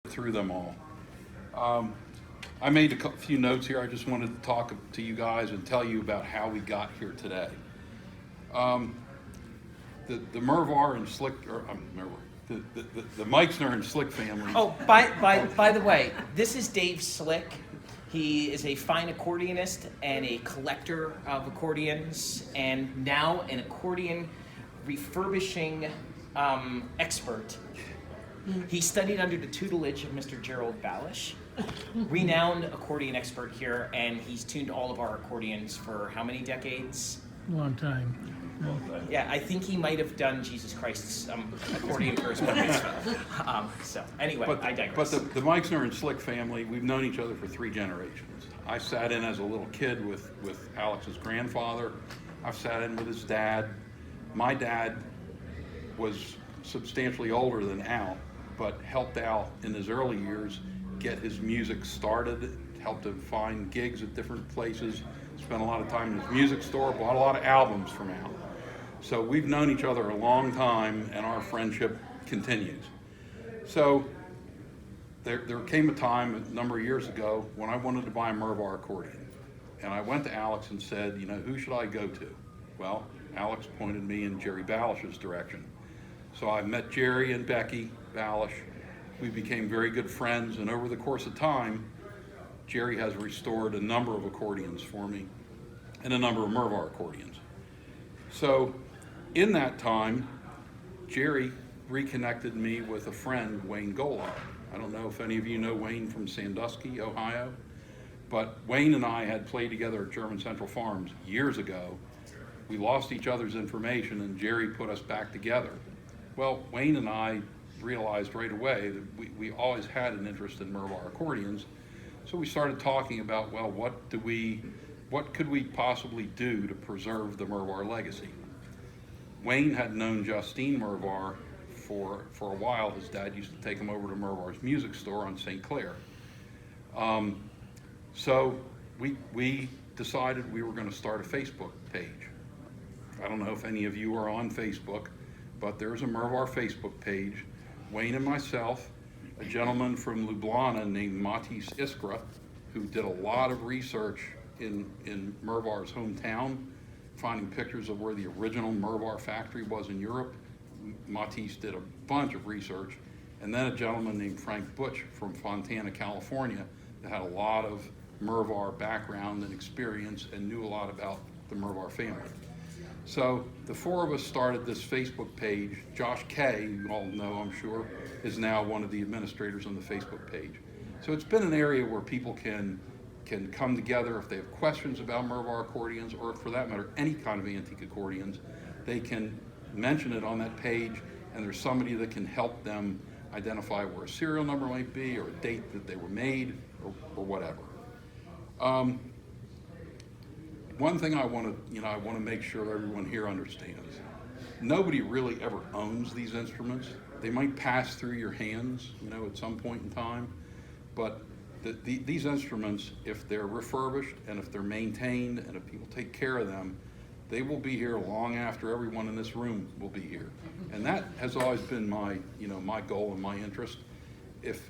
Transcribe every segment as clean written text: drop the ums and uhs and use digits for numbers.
through them all. Um, I made a few notes here. I just wanted to talk to you guys and tell you about how we got here today. Um, the Mervar and Slick, or Mervar, the Meixner and Slick family. Oh, by the way, this is Dave Slick. He is a fine accordionist and a collector of accordions, and now an accordion refurbishing expert. He studied under the tutelage of Mr. Gerald Balish, renowned accordion expert here, and he's tuned all of our accordions for how many decades? Long time. Yeah, I think he might have done Jesus Christ's accordion for his bar mitzvah. So anyway, I digress. But the Meixner and Slick family, we've known each other for 3 generations. I sat in as a little kid with Alex's grandfather. I've sat in with his dad. My dad was substantially older than Al, but helped Al in his early years get his music started, helped him find gigs at different places, spent a lot of time in his music store, bought a lot of albums from Al. So we've known each other a long time, and our friendship continues. So there came a time a number of years ago when I wanted to buy a Mervar accordion. And I went to Alex and said, who should I go to? Well, Alex pointed me in Jerry Balish's direction. So I met Jerry and Becky Balish. We became very good friends, and over the course of time, Jerry has restored a number of accordions for me and a number of Mervar accordions. So in that time, Jerry reconnected me with a friend, Wayne Golar. I don't know if any of you know Wayne from Sandusky, Ohio, but Wayne and I had played together at German Central Farms years ago. We lost each other's information, and Jerry put us back together. Well, Wayne and I realized right away that we always had an interest in Mervar accordions, so we started talking about, well, what could we possibly do to preserve the Mervar legacy? Wayne had known Justine Mervar for a while. His dad used to take him over to Mervar's music store on St. Clair. So we decided we were going to start a Facebook page. I don't know if any of you are on Facebook, but there's a Mervar Facebook page. Wayne and myself, a gentleman from Ljubljana named Matis Iskra, who did a lot of research in Mervar's hometown, finding pictures of where the original Mervar factory was in Europe. Matis did a bunch of research. And then a gentleman named Frank Butch from Fontana, California, that had a lot of Mervar background and experience and knew a lot about the Mervar family. So the 4 of us started this Facebook page. Josh Kay, you all know, I'm sure, is now one of the administrators on the Facebook page. So it's been an area where people can come together if they have questions about Mervar accordions, or for that matter, any kind of antique accordions. They can mention it on that page, and there's somebody that can help them identify where a serial number might be, or a date that they were made, or whatever. One thing I want to make sure everyone here understands. Nobody really ever owns these instruments. They might pass through your hands, at some point in time, but these instruments, if they're refurbished and if they're maintained and if people take care of them, they will be here long after everyone in this room will be here. And that has always been my goal and my interest. If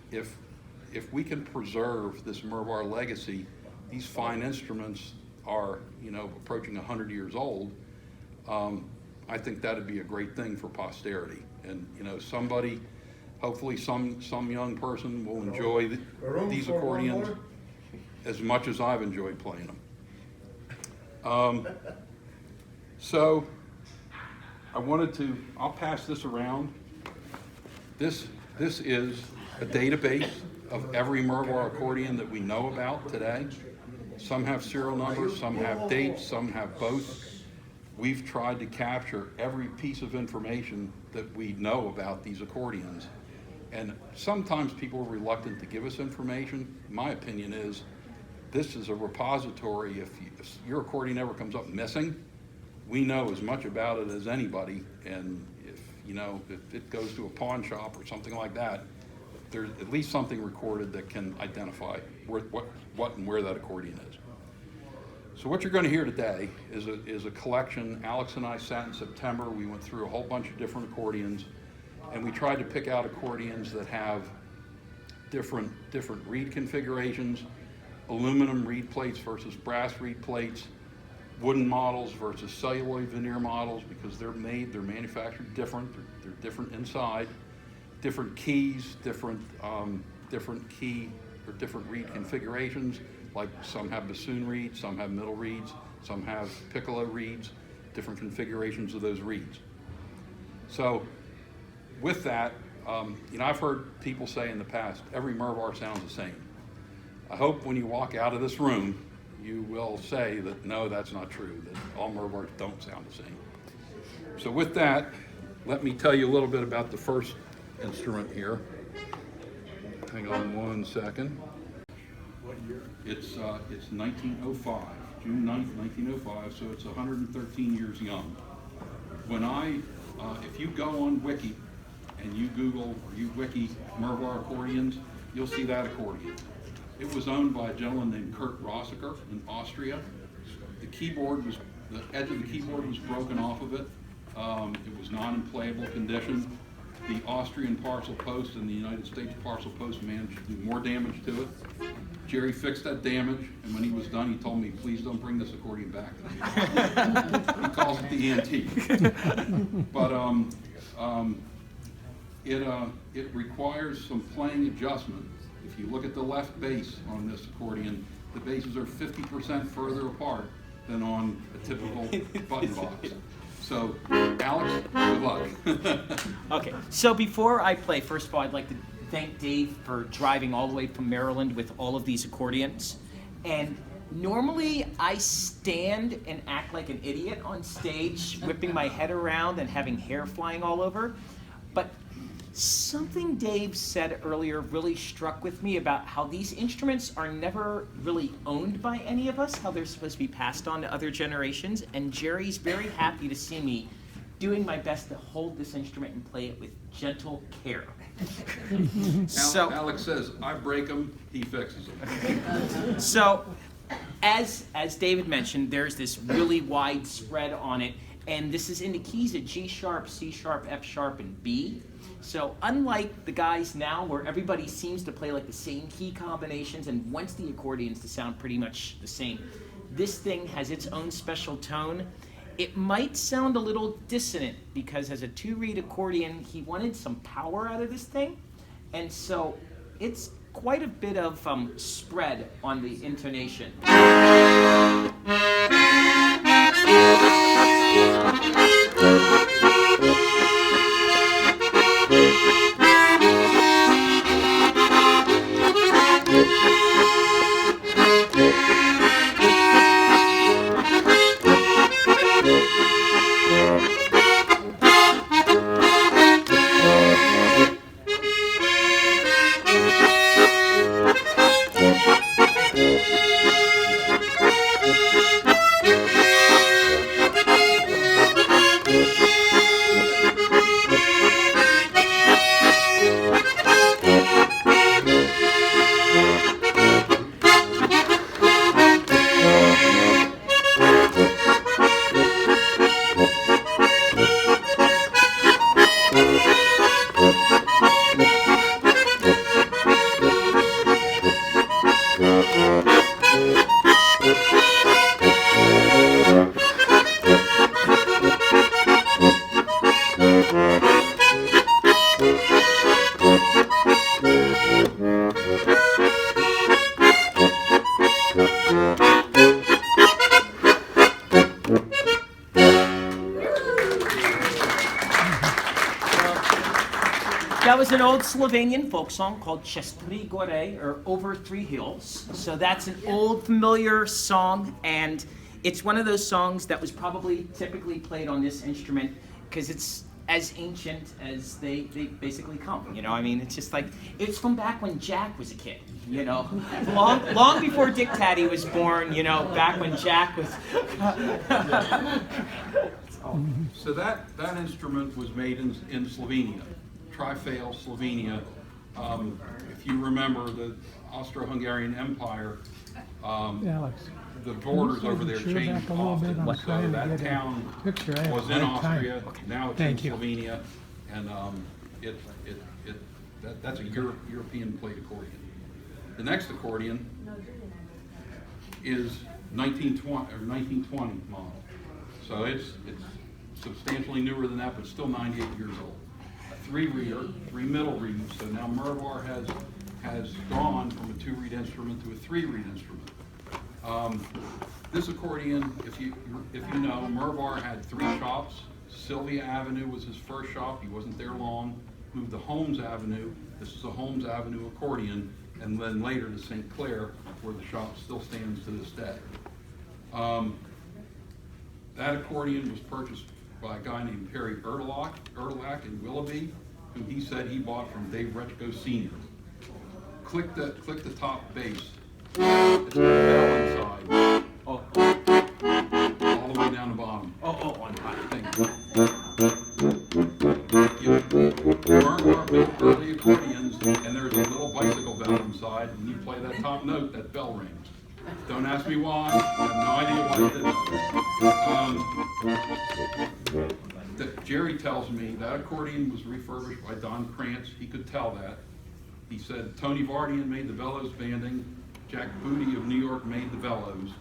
we can preserve this Mervar legacy, these fine instruments are, approaching 100 years old. I think that'd be a great thing for posterity. And, somebody, hopefully some young person will enjoy these accordions as much as I've enjoyed playing them. So I'll pass this around. This is a database of every Mervar accordion that we know about today. Some have serial numbers, some have dates, some have both. We've tried to capture every piece of information that we know about these accordions. And sometimes people are reluctant to give us information. My opinion is this is a repository. If your accordion ever comes up missing, we know as much about it as anybody. And if it goes to a pawn shop or something like that, there's at least something recorded that can identify what and where that accordion is. So what you're going to hear today is a collection. Alex and I sat in September. We went through a whole bunch of different accordions, and we tried to pick out accordions that have different reed configurations, aluminum reed plates versus brass reed plates, wooden models versus celluloid veneer models, because they're manufactured different. They're different inside, different keys, different key or different reed configurations. Like some have bassoon reeds, some have middle reeds, some have piccolo reeds, different configurations of those reeds. So with that, I've heard people say in the past, every Mervar sounds the same. I hope when you walk out of this room, you will say that no, that's not true, that all Mervars don't sound the same. So with that, let me tell you a little bit about the first instrument here. Hang on one second. What year? It's 1905, June 9th, 1905, so it's 113 years young. When if you go on Wiki and you Google or you Wiki Mervar accordions, you'll see that accordion. It was owned by a gentleman named Kurt Rossiker in Austria. The edge of the keyboard was broken off of it. It was not in playable condition. The Austrian parcel post and the United States parcel post managed to do more damage to it. Jerry fixed that damage, and when he was done, he told me, please don't bring this accordion back. He calls it the antique. But it requires some playing adjustment. If you look at the left bass on this accordion, the basses are 50% further apart than on a typical button box. So, Alex, good luck. Okay, so before I play, first of all, I'd like to thank Dave for driving all the way from Maryland with all of these accordions. And normally I stand and act like an idiot on stage, whipping my head around and having hair flying all over. But something Dave said earlier really struck with me about how these instruments are never really owned by any of us, how they're supposed to be passed on to other generations. And Jerry's very happy to see me doing my best to hold this instrument and play it with gentle care. So Alex says, I break them, he fixes them. So, as David mentioned, there's this really wide spread on it, and this is in the keys of G sharp, C sharp, F sharp, and B. So unlike the guys now where everybody seems to play like the same key combinations and wants the accordions to sound pretty much the same, this thing has its own special tone. It might sound a little dissonant because as a 2-reed accordion, he wanted some power out of this thing. And so it's quite a bit of spread on the intonation. That was an old Slovenian folk song called Čez 3 gore, or Over 3 Hills. So that's an old familiar song, and it's one of those songs that was probably typically played on this instrument because it's as ancient as they basically come. You know, I mean, it's just like, it's from back when Jack was a kid, you know, long before Dick Taddy was born, you know, back when Jack was. So that instrument was made in Slovenia, Trifale, Slovenia. If you remember the Austro-Hungarian Empire, Alex, the borders over there chair changed back a little bit? often. I'm So trying to that get a town picture. I have was a in hard time. Austria, now it's in Thank you. Slovenia, and it That's a European played accordion. The next accordion is 1920 model. So it's substantially newer than that, but still 98 years old. A 3-reader, 3 middle reeds. So now Mervar has gone from a 2-reed instrument to a 3-reed instrument. This accordion, if you know, Mervar had 3 shops. Sylvia Avenue was his first shop. He wasn't there long. Moved to Holmes Avenue. This is a Holmes Avenue accordion, and then later to St. Clair, where the shop still stands to this day. That accordion was purchased by a guy named Perry Erdelak in Willoughby, who he said he bought from Dave Retchko Sr. Click the top bass. It's got a bell inside. Oh, All the way down the bottom. on high. Thank you. Mervar built early accordions, and there's a little bicycle bell inside, and you play that top note, that bell rings. Don't ask me why. I have no idea why it did. Jerry tells me that accordion was refurbished by Don Krantz. He could tell that. He said Tony Vardian made the bellows banding, Jack Booty of New York made the bellows,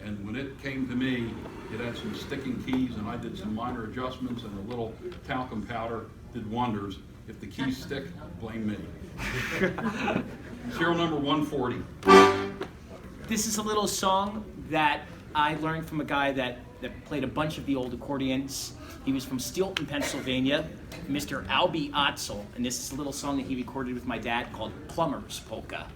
and when it came to me, it had some sticking keys, and I did some minor adjustments, and a little talcum powder did wonders. If the keys stick, blame me. Serial number 140. This is a little song that I learned from a guy that played a bunch of the old accordions. He was from Steelton, Pennsylvania, Mr. Albie Otzel, and this is a little song that he recorded with my dad called Plumber's Polka.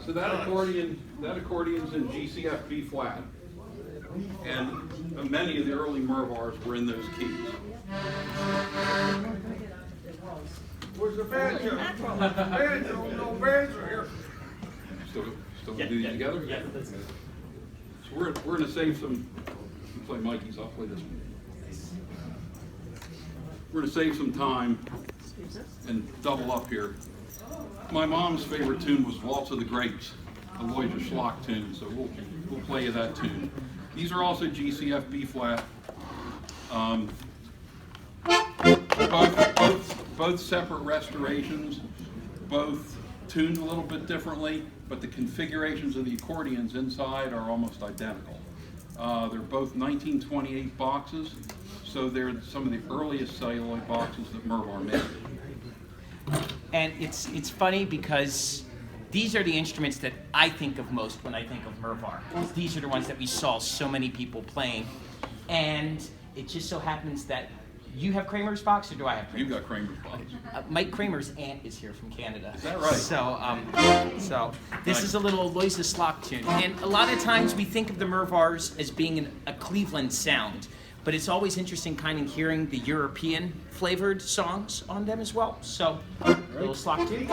So that accordion's in GCF B flat, and many of the early Mervars were in those keys. Where's the banjo? Banjo, no banjo here. Still gonna do these together? Yeah, that's good. So we're gonna save some. You play Mikey's. I'll play this one. We're gonna save some time and double up here. My mom's favorite tune was Waltz of the Grapes, a Lloyd Schlock tune, so we'll play you that tune. These are also GCF B flat. Both separate restorations, both tuned a little bit differently, but the configurations of the accordions inside are almost identical. They're both 1928 boxes, so they're some of the earliest celluloid boxes that Mervar made. And it's funny because these are the instruments that I think of most when I think of Mervar. These are the ones that we saw so many people playing. And it just so happens that you have Kramer's box, or do I have Kramer's? You got Kramer's box. Mike Kramer's aunt is here from Canada. Is that right? So this is a little Loisa Slock tune. And a lot of times we think of the Mervars as being a Cleveland sound, but it's always interesting kind of hearing the European flavored songs on them as well. So, a little Slock tune.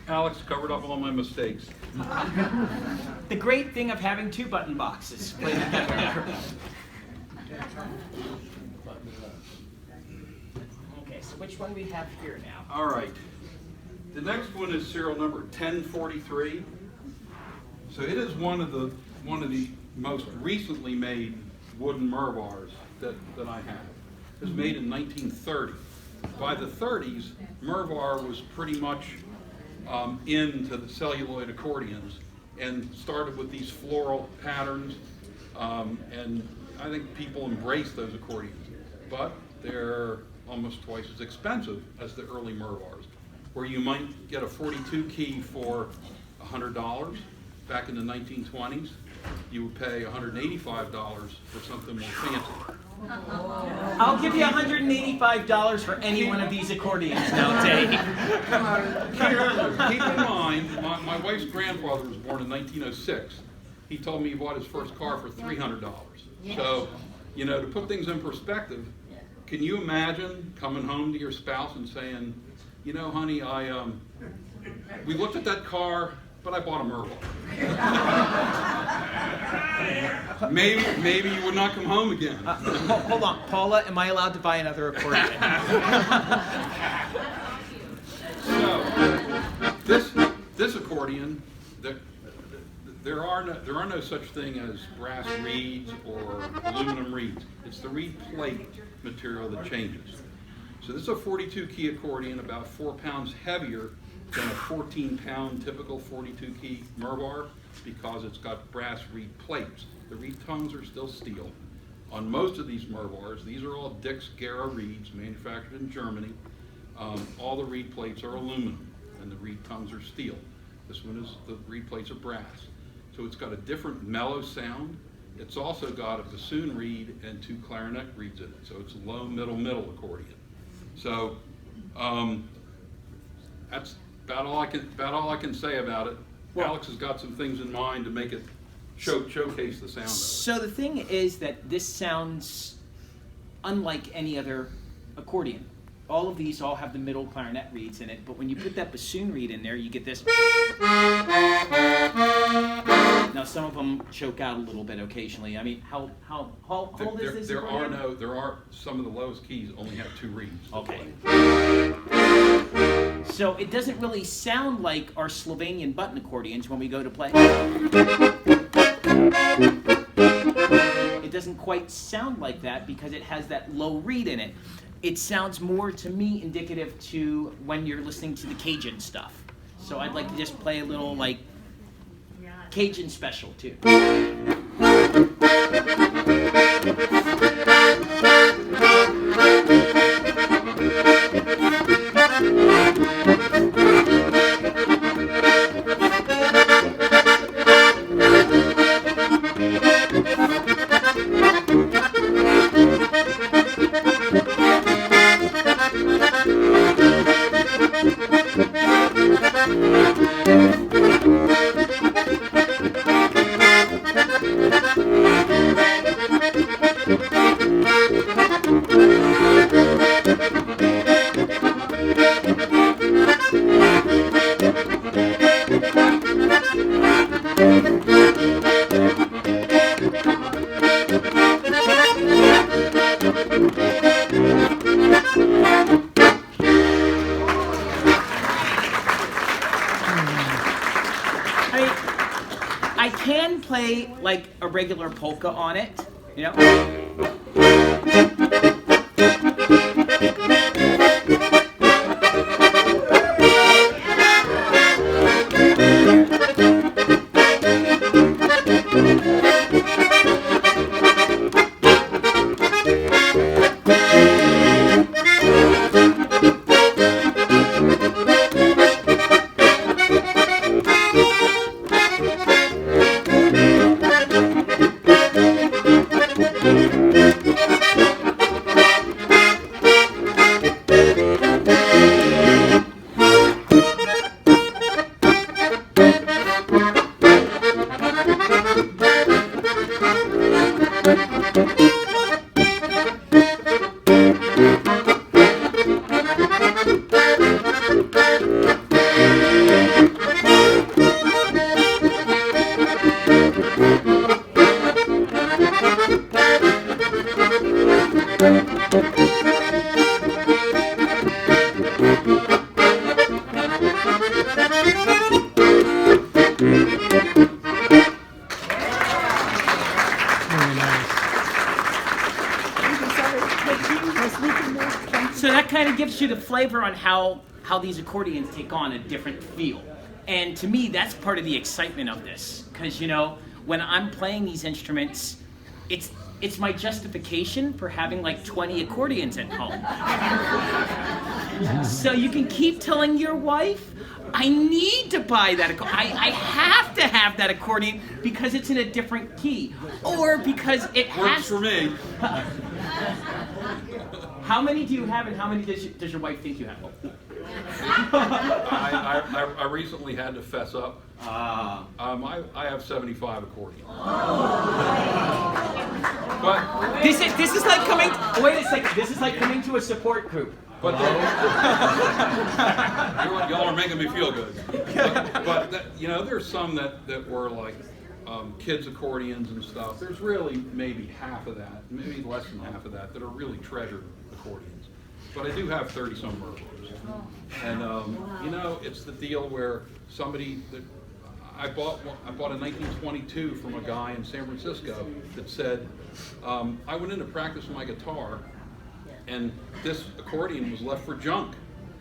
Alex covered up all my mistakes. The great thing of having two button boxes played together. Okay, so which one we have here now? All right. The next one is serial number 1043. So it is one of the most recently made wooden Mervars that I have. It was made in 1930. By the 30s, Mervar was pretty much into the celluloid accordions and started with these floral patterns, and I think people embraced those accordions, but they're almost twice as expensive as the early Mervars, where you might get a 42 key for $100. Back in the 1920s, you would pay $185 for something more fancy. I'll give you $185 for any one of these accordions now, Dave. Keep in mind, my wife's grandfather was born in 1906. He told me he bought his first car for $300. So, you know, to put things in perspective, can you imagine coming home to your spouse and saying, you know, honey, we looked at that car, but I bought a Mervar. Maybe you would not come home again. Hold on, Paula, am I allowed to buy another accordion? So, this accordion, there are no such thing as brass reeds or aluminum reeds. It's the reed plate material that changes. So this is a 42 key accordion, about 4 pounds heavier than a 14-pound typical 42 key Mervar, because it's got brass reed plates. The reed tongues are still steel. On most of these Mervars, these are all Dix Gera reeds manufactured in Germany. All the reed plates are aluminum and the reed tongues are steel. This one is, the reed plates are brass. So it's got a different mellow sound. It's also got a bassoon reed and 2 clarinet reeds in it. So it's a low, middle accordion. So that's about all I can say about it. Well, Alex has got some things in mind to make it showcase the sound of it. So the thing is that this sounds unlike any other accordion. All of these all have the middle clarinet reeds in it, but when you put that bassoon reed in there, you get this. Now some of them choke out a little bit occasionally. I mean, how old is this accordion? There are some of the lowest keys only have 2 reeds. Okay. So it doesn't really sound like our Slovenian button accordions when we go to play. It doesn't quite sound like that because it has that low reed in it. It sounds more to me indicative to when you're listening to the Cajun stuff. So I'd like to just play a little like Cajun special too. I can play like a regular polka on it, you know? So that kind of gives you the flavor on how these accordions take on a different feel. And to me, that's part of the excitement of this. Because, you know, when I'm playing these instruments, it's my justification for having like 20 accordions at home. So you can keep telling your wife, I need to buy that accordion. I have to have that accordion because it's in a different key. Or because it has... Works for me. How many do you have and how many does your wife think you have? I recently had to fess up. I have 75 accordions. But This is like coming. Wait a second. This is like coming to a support group. But y'all are making me feel good. But you know, there's some that were like kids accordions and stuff. There's really maybe half of that, maybe less than half of that, that are really treasured accordions. But I do have 30-some Mervars. And, you know, it's the deal where somebody, that I bought a 1922 from a guy in San Francisco that said, I went in to practice my guitar, and this accordion was left for junk.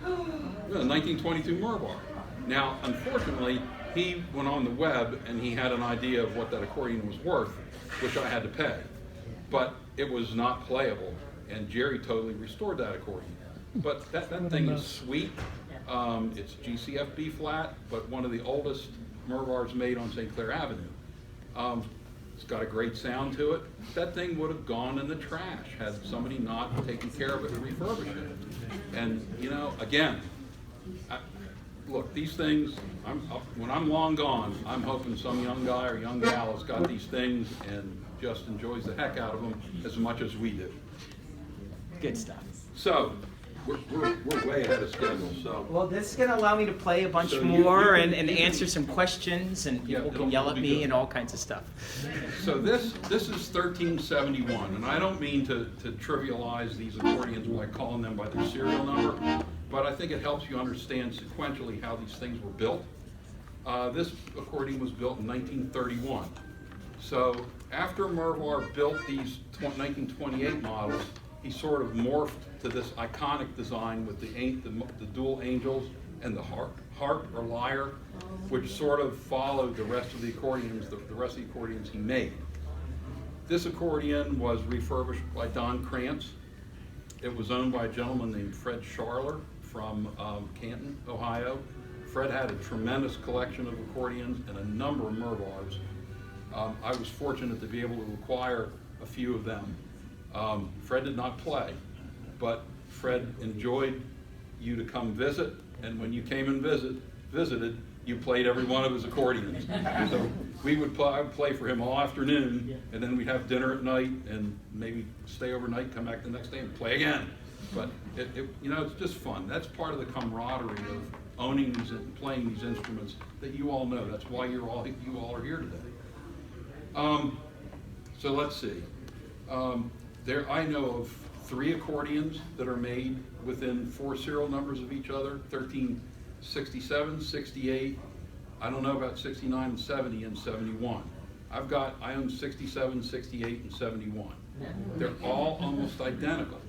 A 1922 Mervar. Now, unfortunately, he went on the web and he had an idea of what that accordion was worth, which I had to pay. But it was not playable, and Jerry totally restored that accordion. But that thing is sweet. It's GCF B flat, but one of the oldest Mervars made on St. Clair Avenue. It's got a great sound to it. That thing would have gone in the trash had somebody not taken care of it and refurbished it. And, you know, again, look, these things, when I'm long gone, I'm hoping some young guy or young gal has got these things and just enjoys the heck out of them as much as we do. Good stuff. So, we're way ahead of schedule, so. Well, this is going to allow me to play a bunch So more you can- and answer some questions, and Yeah, people it'll can yell at be me good. and all kinds of stuff. So this is 1371, and I don't mean to trivialize these accordions by calling them by their serial number, but I think it helps you understand sequentially how these things were built. This accordion was built in 1931. So after Mervar built these 1928 models, he sort of morphed to this iconic design with the dual angels and the harp or lyre, which sort of followed the rest of the accordions, the rest of the accordions he made. This accordion was refurbished by Don Krantz. It was owned by a gentleman named Fred Scharler from Canton, Ohio. Fred had a tremendous collection of accordions and a number of Mervars. I was fortunate to be able to acquire a few of them. Fred did not play, but Fred enjoyed you to come visit, and when you came and visited, you played every one of his accordions. So I would play for him all afternoon, and then we'd have dinner at night, and maybe stay overnight, come back the next day and play again. But you know, it's just fun. That's part of the camaraderie of owning these and playing these instruments that you all know. That's why you all are here today. So let's see. I know of 3 accordions that are made within 4 serial numbers of each other, 1367, 68, I don't know about 69 and 70 and 71. I own 67, 68, and 71. They're all almost identical.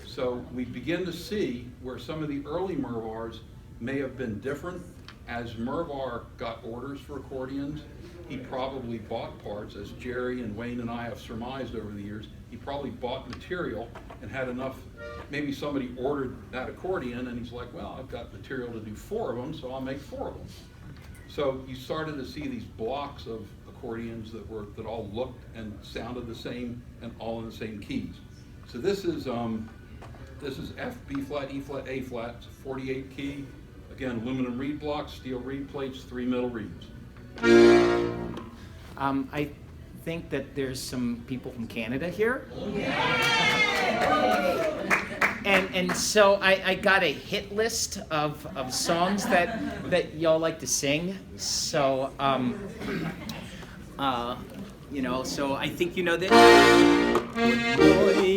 So we begin to see where some of the early Mervars may have been different. As Mervar got orders for accordions, he probably bought parts, as Jerry and Wayne and I have surmised over the years. He probably bought material and had enough, maybe somebody ordered that accordion and he's like, well, I've got material to do 4 of them, so I'll make 4 of them. So you started to see these blocks of accordions that all looked and sounded the same and all in the same keys. So this is F, B flat, E flat, A flat. It's a 48 key. Again, aluminum reed blocks, steel reed plates, 3 middle reeds. I think that there's some people from Canada here. And so I got a hit list of songs that y'all like to sing. So, you know, so I think you know this. Boy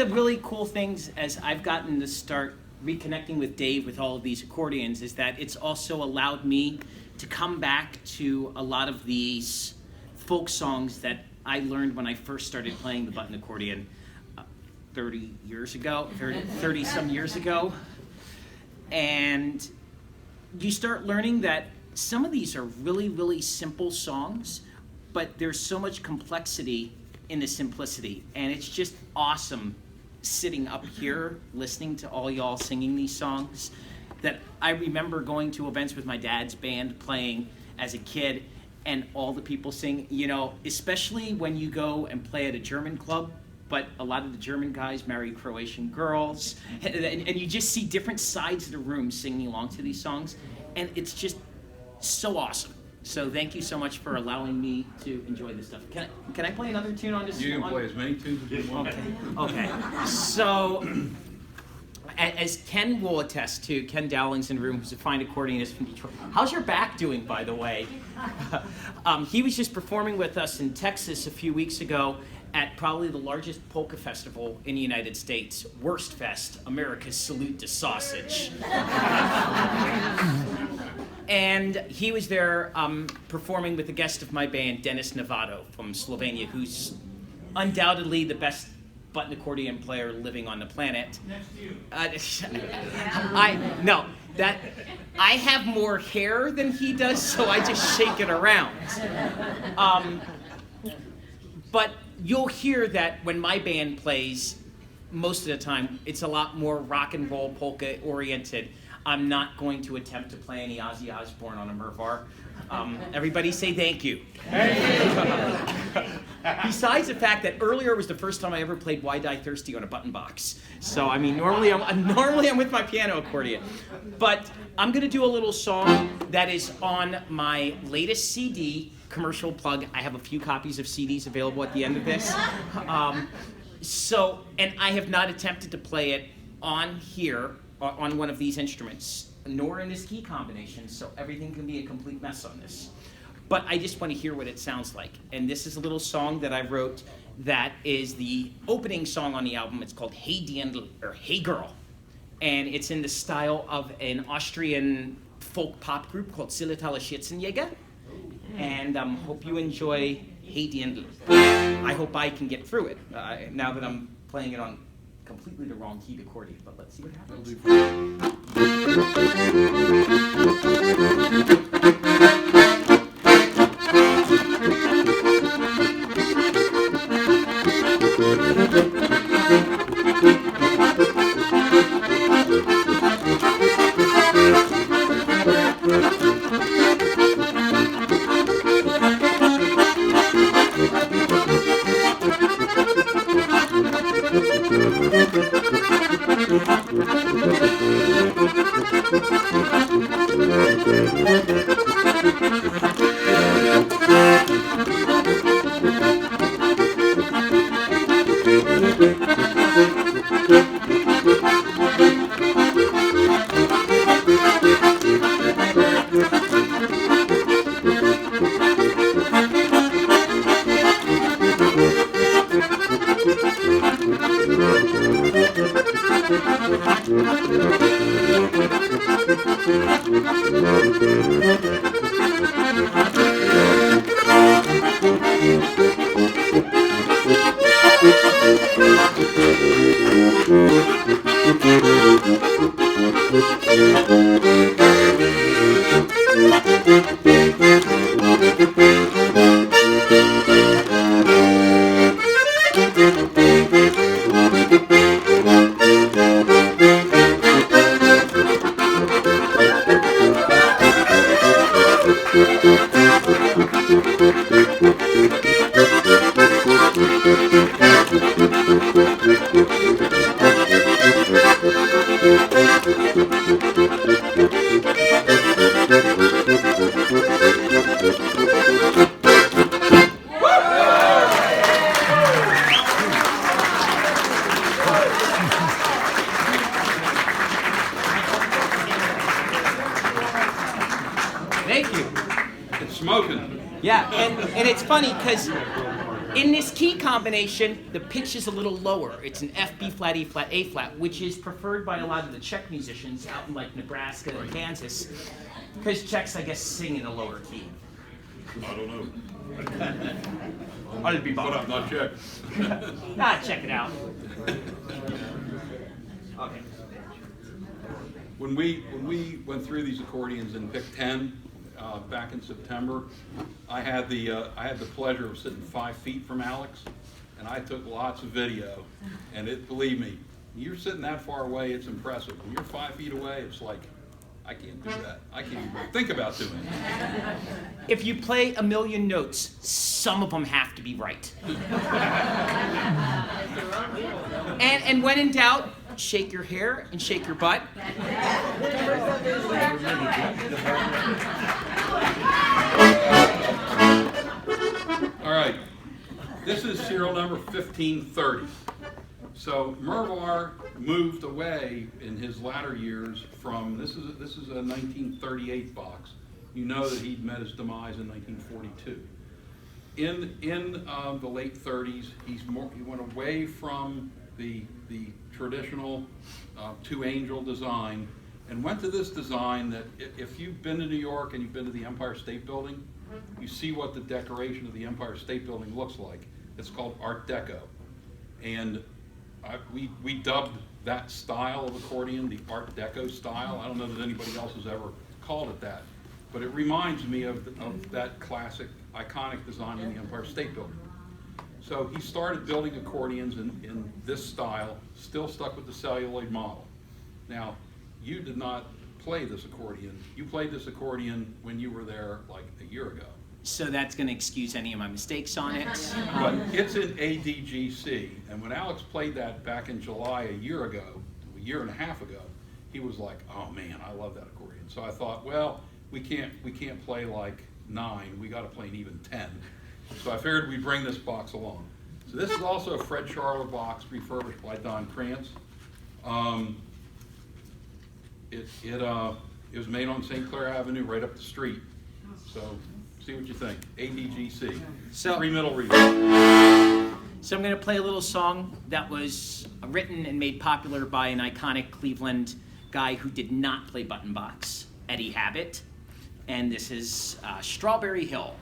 the really cool things as I've gotten to start reconnecting with Dave with all of these accordions is that it's also allowed me to come back to a lot of these folk songs that I learned when I first started playing the button accordion 30 years ago, 30 some years ago. And you start learning that some of these are really, really simple songs, but there's so much complexity in the simplicity. And it's just awesome sitting up here listening to all y'all singing these songs that I remember going to events with my dad's band playing as a kid, and all the people sing, you know, especially when you go and play at a German club, but a lot of the German guys marry Croatian girls, and you just see different sides of the room singing along to these songs, and it's just so awesome. So thank you so much for allowing me to enjoy this stuff. Can I play another tune on this? You can play as many tunes as you want. Okay. So, as Ken will attest to, Ken Dowling's in the room, who's a fine accordionist from Detroit. How's your back doing, by the way? He was just performing with us in Texas a few weeks ago at probably the largest polka festival in the United States, Worst Fest, America's Salute to Sausage. And he was there performing with a guest of my band, Dennis Novato from Slovenia, who's undoubtedly the best button accordion player living on the planet. Next to you. I have more hair than he does, so I just shake it around. But you'll hear that when my band plays, most of the time, it's a lot more rock and roll polka oriented. I'm not going to attempt to play any Ozzy Osbourne on a Mervar. Everybody say thank you. Besides the fact that earlier was the first time I ever played Why Die Thirsty on a button box. So, I mean, normally I'm with my piano accordion. But I'm going to do a little song that is on my latest CD, commercial plug. I have a few copies of CDs available at the end of this. And I have not attempted to play it on here, on one of these instruments, nor in this key combination, so everything can be a complete mess on this. But I just want to hear what it sounds like. And this is a little song that I wrote that is the opening song on the album. It's called Hey Dirndl, or Hey Girl. And it's in the style of an Austrian folk pop group called Zillertaler Schützenjäger. And hope you enjoy Hey Dirndl. I hope I can get through it, now that I'm playing it on completely the wrong keyed accordion, but let's see what happens. Thank you. It's smoking. Yeah, and it's funny because In this key combination, the pitch is a little lower. It's an F, B flat, E flat, A flat, which is preferred by a lot of the Czech musicians out in like Nebraska and Kansas, because Czechs, I guess, sing in a lower key. I don't know. I'll be But I'm not Czech. check it out. Okay. When we went through these accordions and picked 10 back in September, I had the pleasure of sitting 5 feet from Alex, and I took lots of video. And believe me, you're sitting that far away, it's impressive. When you're 5 feet away, it's like, I can't do that. I can't even think about doing it. If you play a million notes, some of them have to be right. And when in doubt, shake your hair and shake your butt. All right, this is serial number 1530. So Mervar moved away in his latter years from, this is a 1938 box. You know that he'd met his demise in 1942. In the late 30s, he went away from the traditional two-angel design and went to this design that if you've been to New York and you've been to the Empire State Building, you see what the decoration of the Empire State Building looks like. It's called Art Deco. And we dubbed that style of accordion the Art Deco style. I don't know that anybody else has ever called it that, but it reminds me of that classic, iconic design in the Empire State Building. So he started building accordions in this style, still stuck with the celluloid model. Now, you did not play this accordion. You played this accordion when you were there like a year ago. So that's going to excuse any of my mistakes on it. But it's in ADGC, and when Alex played that back in July a year and a half ago, he was like, "Oh man, I love that accordion." So I thought, well, we can't play like 9. We got to play an even 10. So I figured we'd bring this box along. So this is also a Fred Charlotte box refurbished by Don Krantz. It was made on St. Clair Avenue, right up the street. So see what you think. ADGC. So- 3 middle readers. So I'm going to play a little song that was written and made popular by an iconic Cleveland guy who did not play button box, Eddie Habit. And this is Strawberry Hill.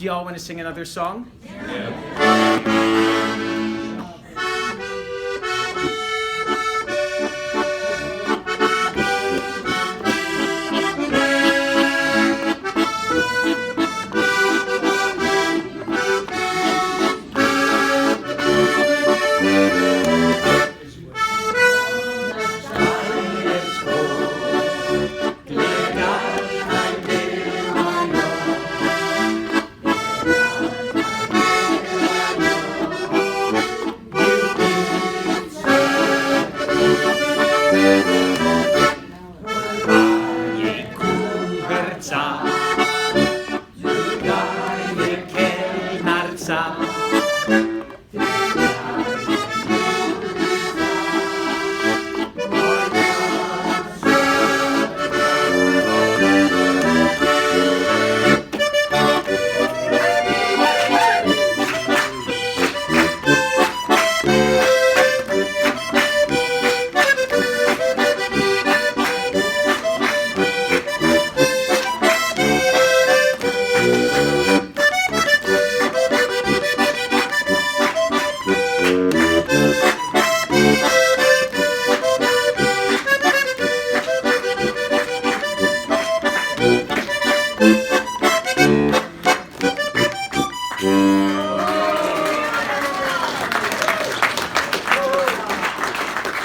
Do y'all want to sing another song?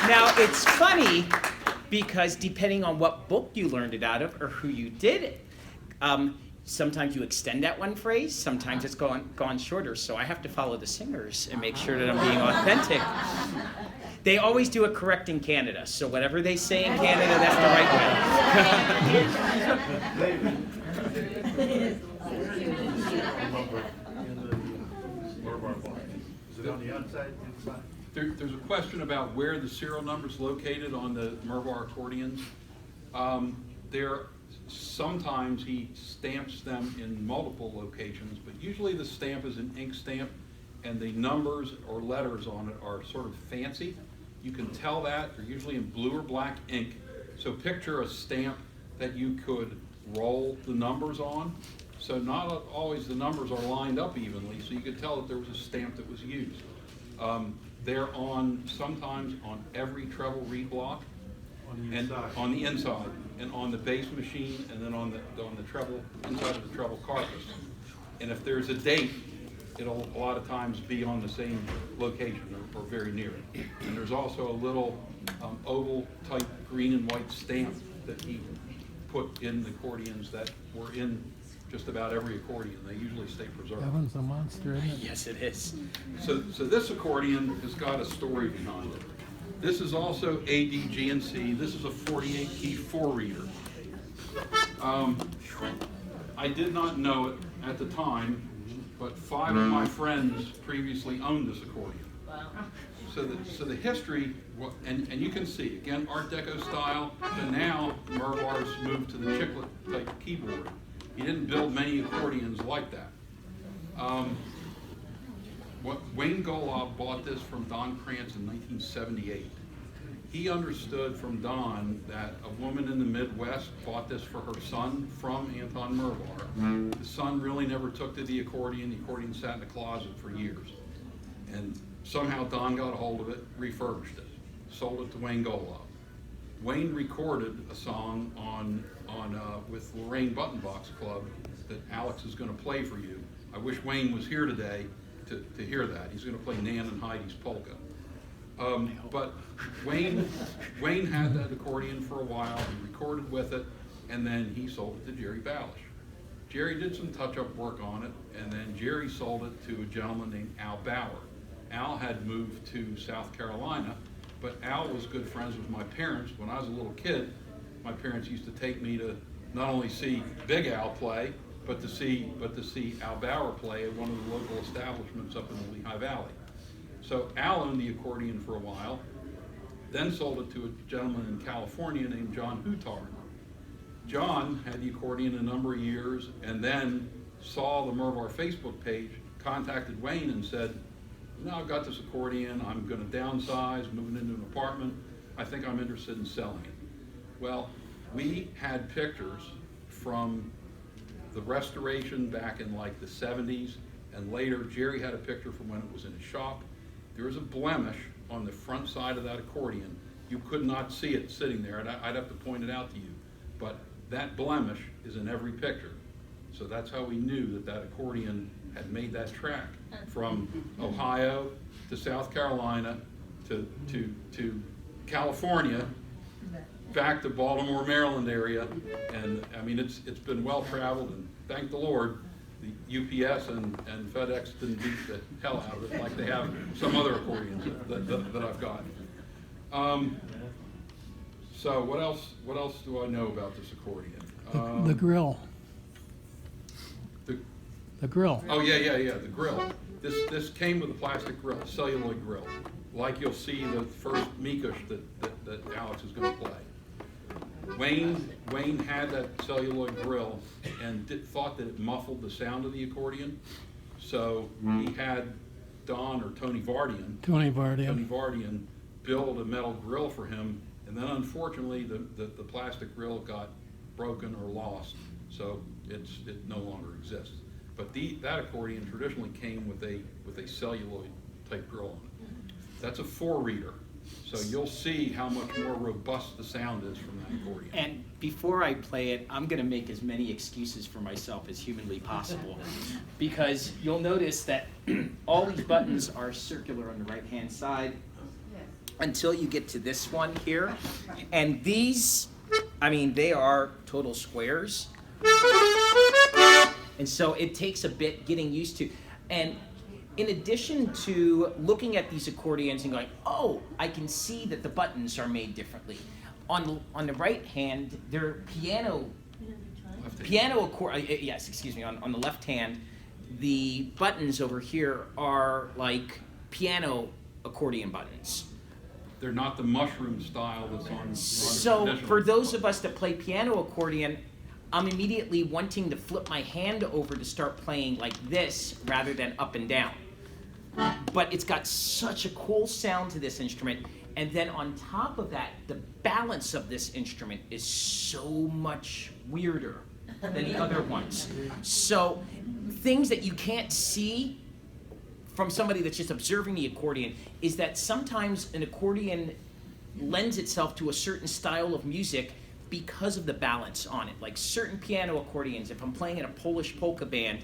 Now, it's funny because depending on what book you learned it out of or who you did it, sometimes you extend that one phrase, sometimes it's gone shorter. So I have to follow the singers and make sure that I'm being authentic. They always do it correct in Canada, so whatever they say in Canada, that's the right way. Is it on the outside, inside? There's a question about where the serial number's located on the Mervar accordions. Sometimes he stamps them in multiple locations, but usually the stamp is an ink stamp and the numbers or letters on it are sort of fancy. You can tell that. They're usually in blue or black ink. So picture a stamp that you could roll the numbers on. So not always the numbers are lined up evenly, so you could tell that there was a stamp that was used. They're sometimes on every treble reed block. On the And inside. on the inside, and on the bass machine, and then on the treble, inside of the treble carcass. And if there's a date, it'll a lot of times be on the same location or very near it. And there's also a little oval type green and white stamp that he put in the accordions that were in just about every accordion. They usually stay preserved. That one's a monster, isn't it? Yes, it is. So this accordion has got a story behind it. This is also A, D, G, and C. This is a 48 key 4-reader. I did not know it at the time, but 5 of my friends previously owned this accordion. So the history, and you can see, again, Art Deco style, but now Mervar's moved to the chiclet type keyboard. He didn't build many accordions like that. Wayne Golob bought this from Don Krantz in 1978. He understood from Don that a woman in the Midwest bought this for her son from Anton Mervar. The son really never took to the accordion. The accordion sat in the closet for years. And somehow Don got a hold of it, refurbished it, sold it to Wayne Golob. Wayne recorded a song with Lorraine Buttonbox Club that Alex is going to play for you. I wish Wayne was here today to hear that. He's going to play Nan and Heidi's polka. But Wayne had that accordion for a while. He recorded with it, and then he sold it to Jerry Balish. Jerry did some touch-up work on it, and then Jerry sold it to a gentleman named Al Bauer. Al had moved to South Carolina, but Al was good friends with my parents. When I was a little kid, my parents used to take me to not only see Big Al play, but to see Al Bauer play at one of the local establishments up in the Lehigh Valley. So Al owned the accordion for a while, then sold it to a gentleman in California named John Hutar. John had the accordion a number of years and then saw the Mervar Facebook page, contacted Wayne and said, I've got this accordion, I'm going to downsize, moving into an apartment, I think I'm interested in selling it. Well, we had pictures from the restoration back in like the 70s, and later Jerry had a picture from when it was in his shop. There was a blemish on the front side of that accordion. You could not see it sitting there, and I'd have to point it out to you. But that blemish is in every picture. So that's how we knew that that accordion had made that track from Ohio to South Carolina to California, back to Baltimore, Maryland area. And I mean, it's been well traveled, and thank the Lord, the UPS and FedEx didn't beat the hell out of it like they have some other accordions that I've got. So what else do I know about this accordion? The grill. The, The grill. oh yeah, the grill. This came with a plastic grill, a celluloid grill, like you'll see the first Mikush that Alex is going to play. Wayne had that celluloid grill and thought that it muffled the sound of the accordion, so he had Don or Tony Vardian build a metal grill for him, and then unfortunately the plastic grill got broken or lost, so it no longer exists. But that accordion traditionally came with a celluloid type grill on it. That's a 4-reader. So you'll see how much more robust the sound is from that accordion. And before I play it, I'm going to make as many excuses for myself as humanly possible, because you'll notice that all these buttons are circular on the right-hand side until you get to this one here. And these, I mean, they are total squares. And so it takes a bit getting used to. And in addition to looking at these accordions and going, oh, I can see that the buttons are made differently. On the right hand, they're on the left hand, the buttons over here are like piano accordion buttons. They're not the mushroom style that's on So traditional for those of us that play piano accordion, I'm immediately wanting to flip my hand over to start playing like this rather than up and down. But it's got such a cool sound to this instrument. And then on top of that, the balance of this instrument is so much weirder than the other ones. So things that you can't see from somebody that's just observing the accordion is that sometimes an accordion lends itself to a certain style of music because of the balance on it. Like certain piano accordions, if I'm playing in a Polish polka band,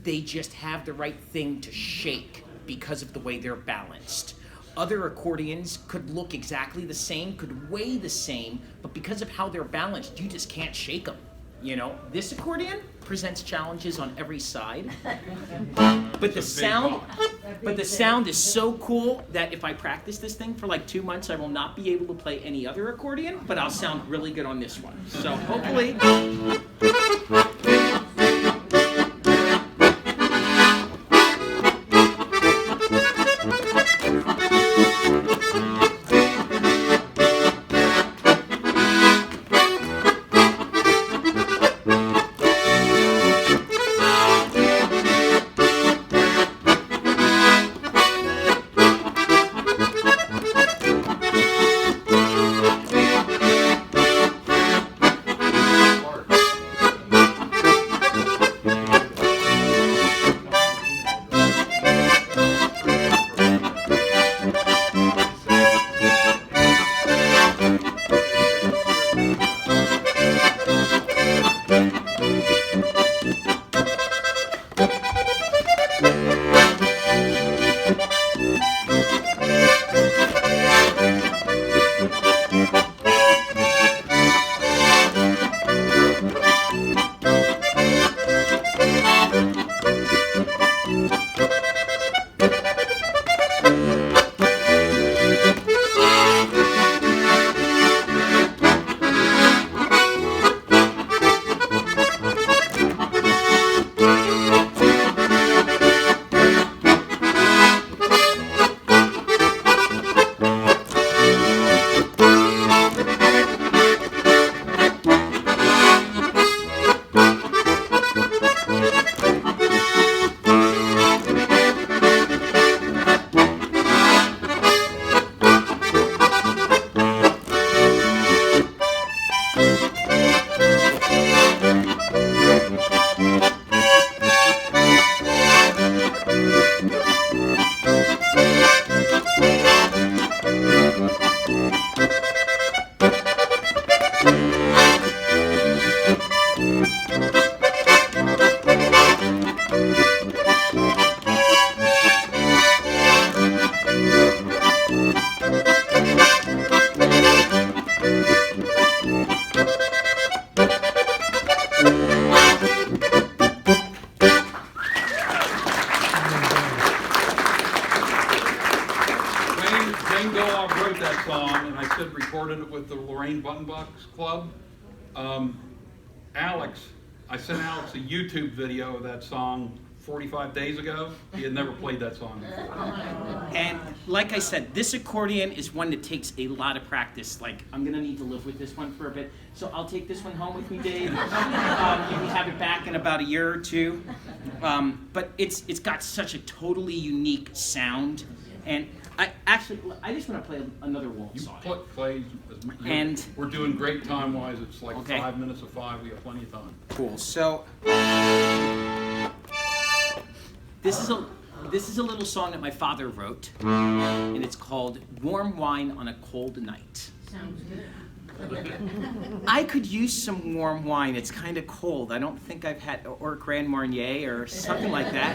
they just have the right thing to shake because of the way they're balanced. Other accordions could look exactly the same, could weigh the same, but because of how they're balanced, you just can't shake them. You know, this accordion presents challenges on every side, but the sound is so cool that if I practice this thing for like 2 months, I will not be able to play any other accordion, but I'll sound really good on this one. So hopefully. song, and I said recorded it with the Lorraine Buttonbox Club. Alex, I sent Alex a YouTube video of that song 45 days ago. He had never played that song before. And like I said, this accordion is one that takes a lot of practice. Like, I'm gonna need to live with this one for a bit. So I'll take this one home with me, Dave. You can have it back in about a year or two. But it's got such a totally unique sound. And I just want to play another waltz You on play, And- we're doing great time-wise. It's like Okay. 5 minutes of 5. We have plenty of time. Cool. So this is a little song that my father wrote, and it's called "Warm Wine on a Cold Night." Sounds good. I could use some warm wine. It's kind of cold. I don't think I've had or Grand Marnier or something like that.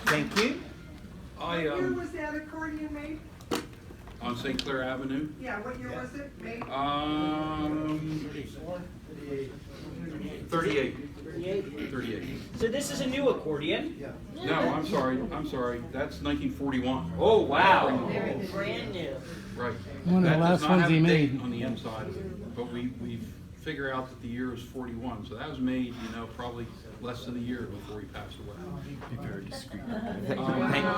Thank you. I What year was that accordion made? on St. Clair Avenue. Yeah, what year was it made? 38. 38. So this is a new accordion. No, I'm sorry. That's 1941. Oh, wow. Brand new. Right. One of the That does last not ones have he a date made. on the inside of it, but we figure out that the year is 41. So that was made, probably less than a year before he passed away. Be very discreet.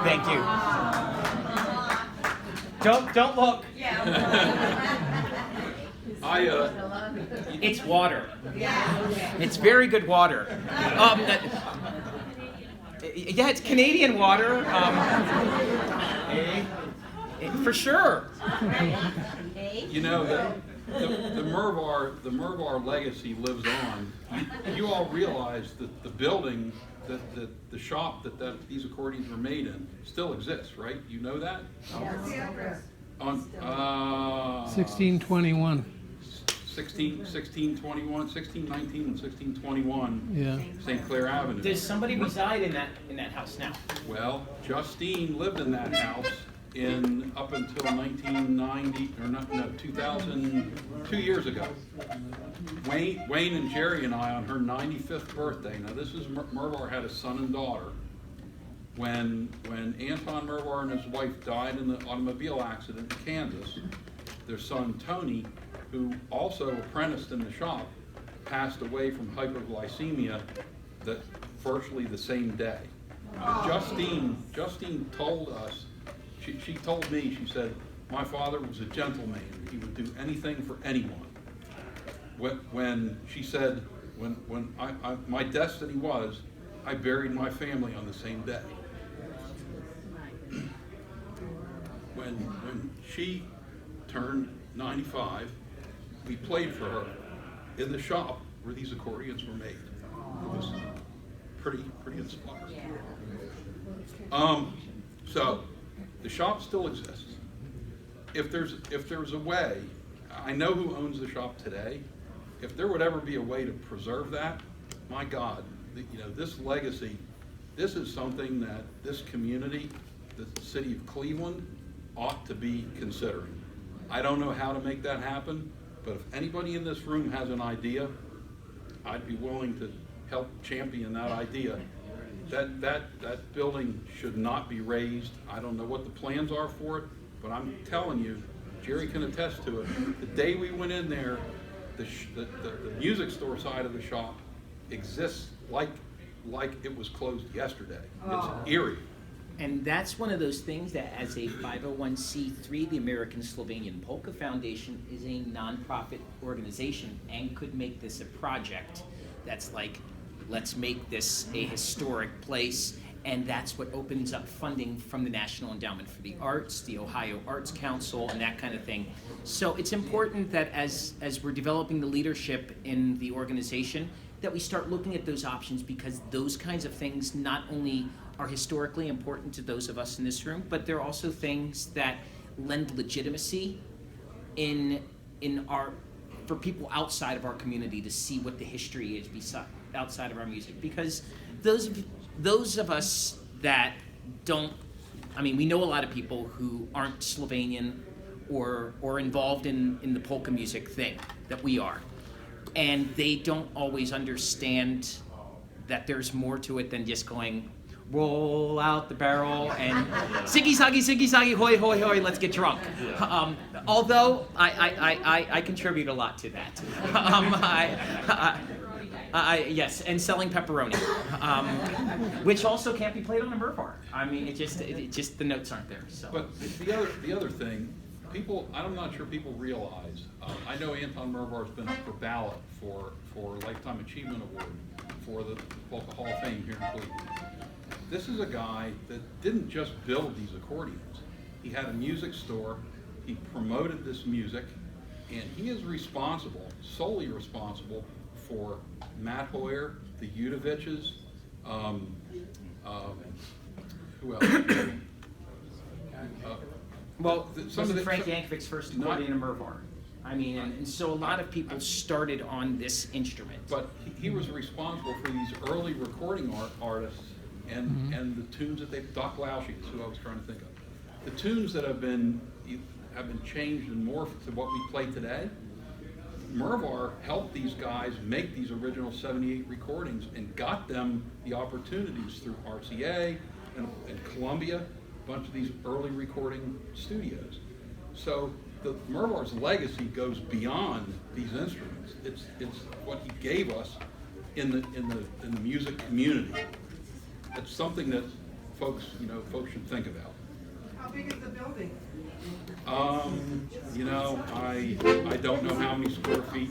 Thank you. Don't look. It's water. It's very good water. Yeah, it's Canadian water. For sure. The Mervar legacy lives on. You all realize that the building, that the shop that these accordions were made in still exists, right? You know that? What's the address? On 1621. 1621, 1619 and 1621 Yeah. St. Clair Avenue. Does somebody reside in that house now? Well, Justine lived in that house up until 1990, or no, 2000, 2 years ago. Wayne and Jerry and I, on her 95th birthday, now this is, Mervar had a son and daughter. When Anton Mervar and his wife died in the automobile accident in Kansas, their son Tony, who also apprenticed in the shop, passed away from hypoglycemia virtually the same day. Justine told us, she told me, she said, my father was a gentleman. He would do anything for anyone. When she said, when my destiny was, I buried my family on the same day. When she turned 95, we played for her in the shop where these accordions were made. It was pretty inspiring. So the shop still exists. If there's a way, I know who owns the shop today. If there would ever be a way to preserve that, my God, this legacy, this is something that this community, the city of Cleveland, ought to be considering. I don't know how to make that happen, but if anybody in this room has an idea, I'd be willing to help champion that idea. That building should not be raised. I don't know what the plans are for it, but I'm telling you, Jerry can attest to it. The day we went in there, the music store side of the shop exists like it was closed yesterday. It's eerie. And that's one of those things that, as a 501c3, the American Slovenian Polka Foundation is a nonprofit organization and could make this a project that's like, let's make this a historic place. And that's what opens up funding from the National Endowment for the Arts, the Ohio Arts Council, and that kind of thing. So it's important that as we're developing the leadership in the organization, that we start looking at those options, because those kinds of things not only are historically important to those of us in this room, but they're also things that lend legitimacy for people outside of our community to see what the history is outside of our music. Because those of us that don't, we know a lot of people who aren't Slovenian or involved in the polka music thing that we are. And they don't always understand that there's more to it than just going, roll out the barrel and siggy saggy, hoy hoy hoy, let's get drunk. Although I contribute a lot to that. Yes, and selling pepperoni, which also can't be played on a Mervar. It just the notes aren't there. So. But the other thing, I'm not sure people realize. I know Anton Mervar's been up for ballot for Lifetime Achievement Award for the Polka Hall of Fame here in Cleveland. This is a guy that didn't just build these accordions. He had a music store. He promoted this music, and he is solely responsible for Matt Hoyer, the Udoviches, who else? Some of Frank Yankovic's first accordion in Mervar. And so a lot of people started on this instrument. But he was responsible for these early recording artists and the tunes that Doc Lausche is who I was trying to think of. The tunes that have been changed and morphed to what we play today. Mervar helped these guys make these original 78 recordings and got them the opportunities through RCA and Columbia, a bunch of these early recording studios. So Mervar's legacy goes beyond these instruments. It's what he gave us in the music community. It's something that folks should think about. How big is the building? I don't know how many square feet.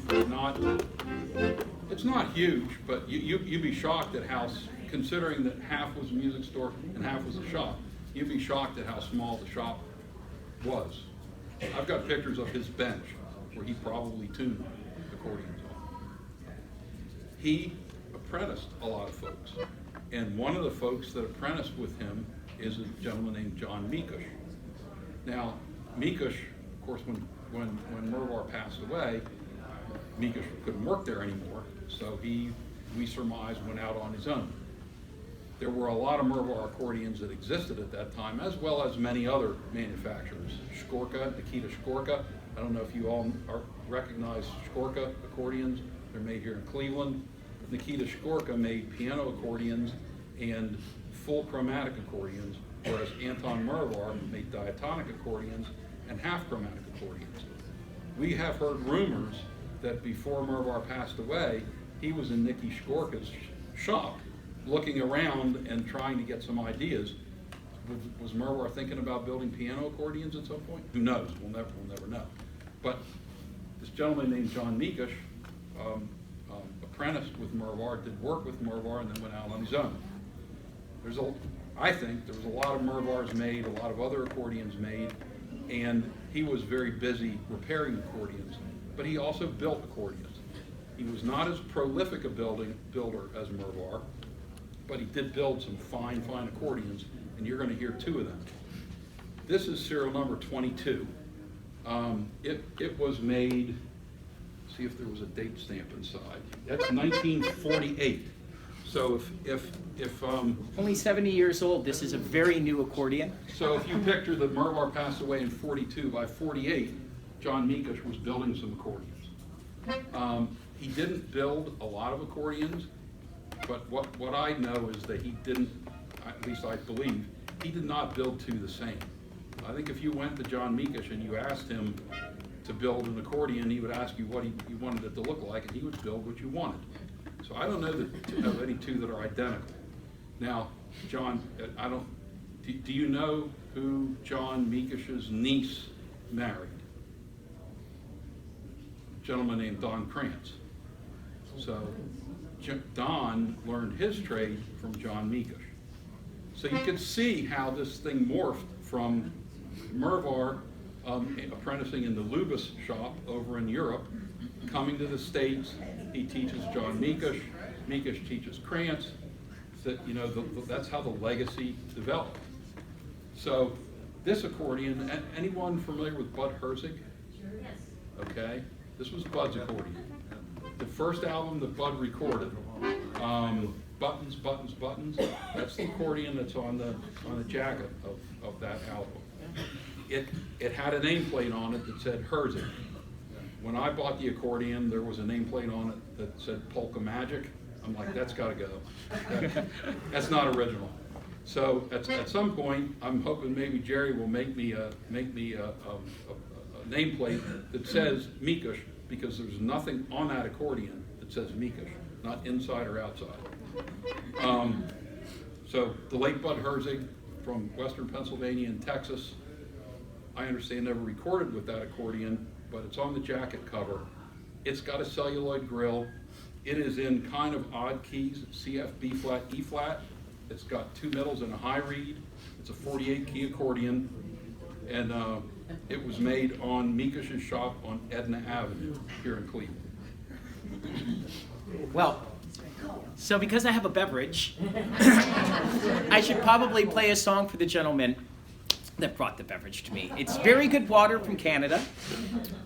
It's not huge, but you'd be shocked at considering that half was a music store and half was a shop, you'd be shocked at how small the shop was. I've got pictures of his bench where he probably tuned accordions on. He apprenticed a lot of folks, and one of the folks that apprenticed with him is a gentleman named John Mikush. Now, Mikush, of course, when Mervar passed away, Mikush couldn't work there anymore, so we surmise went out on his own. there were a lot of Mervar accordions that existed at that time, as well as many other manufacturers. Shkorka, Nikita Shkorka. I don't know if you all recognize Shkorka accordions. They're made here in Cleveland. Nikita Shkorka made piano accordions and full chromatic accordions, whereas Anton Mervar made diatonic accordions and half chromatic accordions. We have heard rumors that before Mervar passed away, he was in Nicky Shkorka's shop looking around and trying to get some ideas. Was Mervar thinking about building piano accordions at some point? Who knows? We'll never know. But this gentleman named John Mikush apprenticed with Mervar, did work with Mervar, and then went out on his own. I think there was a lot of Mervars made, a lot of other accordions made, and he was very busy repairing accordions, but he also built accordions. He was not as prolific a builder as Mervar, but he did build some fine accordions, and you're going to hear two of them. This is serial number 22. It was made, see if there was a date stamp inside. That's 1948. So if Only 70 years old. This is a very new accordion. so if you picture that Mervar passed away in 42, by 48, John Mikush was building some accordions. He didn't build a lot of accordions, but what I know is that he didn't, at least I believe, he did not build two the same. I think if you went to John Mikush and you asked him to build an accordion, he would ask you what he wanted it to look like, and he would build what you wanted. So I don't know of any two that are identical. Now, John, do you know who John Mikush's niece married? A gentleman named Don Krantz. So Don learned his trade from John Mikush. So you can see how this thing morphed from Mervar apprenticing in the Lubis shop over in Europe, coming to the States. He teaches John Mikush. Mikush teaches Krantz. That, you know, that's how the legacy developed. So this accordion, anyone familiar with Bud Herzig? Okay, this was Bud's accordion. The first album that Bud recorded, Buttons, Buttons, Buttons, that's the accordion that's on the jacket of that album. It had a nameplate on it that said Herzig. When I bought the accordion, there was a nameplate on it that said Polka Magic. I'm like, that's got to go. That's not original. So at some point, I'm hoping maybe Jerry will make me a nameplate that says Mikush, because there's nothing on that accordion that says Mikush, not inside or outside. So the late Bud Herzig from Western Pennsylvania and Texas, I understand never recorded with that accordion, but it's on the jacket cover. It's got a celluloid grill. It is in kind of odd keys, C, F, B flat, E flat. It's got two middles and a high reed. It's a 48 key accordion. And it was made on Mikush's shop on Edna Avenue here in Cleveland. Well, so because I have a beverage, I should probably play a song for the gentleman that brought the beverage to me. It's very good water from Canada.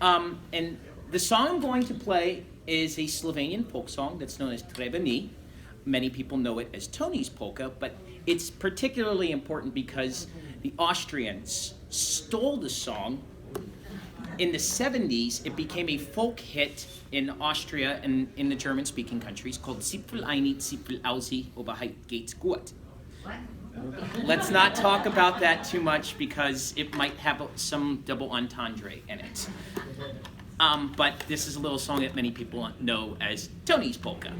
And the song I'm going to play is a Slovenian folk song that's known as Treba ni. Many people know it as Tony's polka, but it's particularly important because the Austrians stole the song. In the 70s, it became a folk hit in Austria and in the German-speaking countries called Zipfel ein, Zipfel ausi, Oberheit geht's gut. Let's not talk about that too much because it might have some double entendre in it. But this is a little song that many people know as Tony's polka.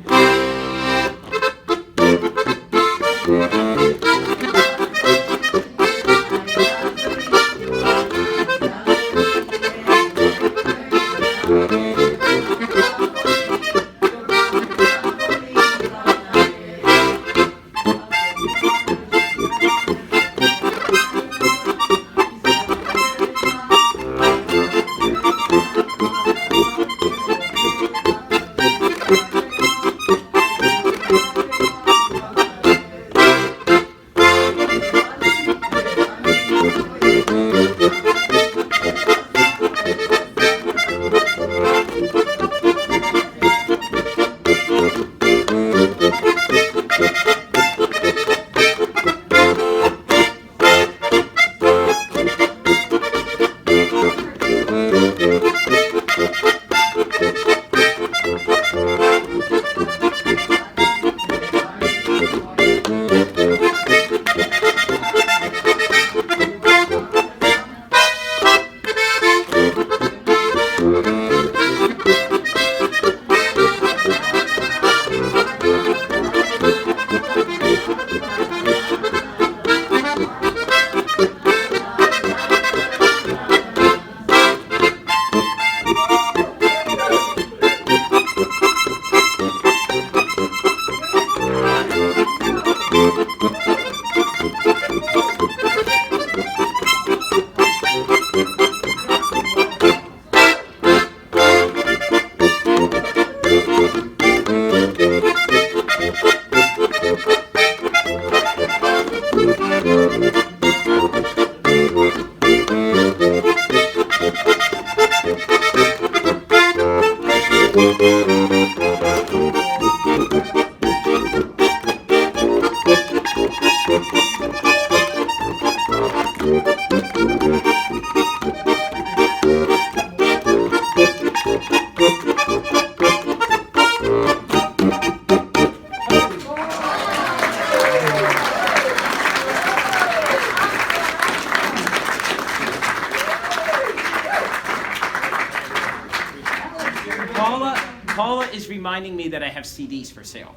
Paula is reminding me that I have CDs for sale.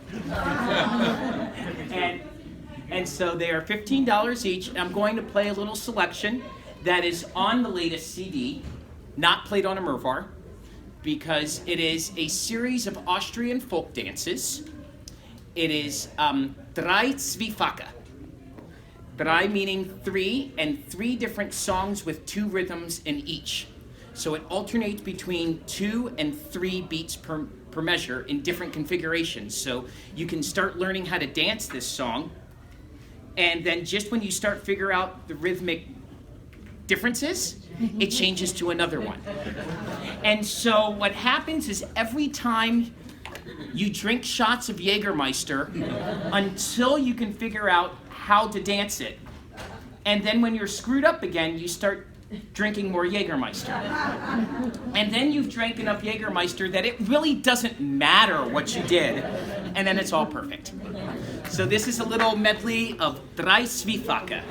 and so they are $15 each. And I'm going to play a little selection that is on the latest CD, not played on a Mervar, because it is a series of Austrian folk dances. It is Drei Zwiefake. Drei meaning three, and three different songs with two rhythms in each. So it alternates between 2 and 3 beats per measure in different configurations. So you can start learning how to dance this song, and then just when you start figure out the rhythmic differences, it changes to another one. And so what happens is every time you drink shots of Jägermeister until you can figure out how to dance it. And then when you're screwed up again, you start drinking more Jägermeister. And then you've drank enough Jägermeister that it really doesn't matter what you did. And then it's all perfect. So this is a little medley of Drei Zwiefake.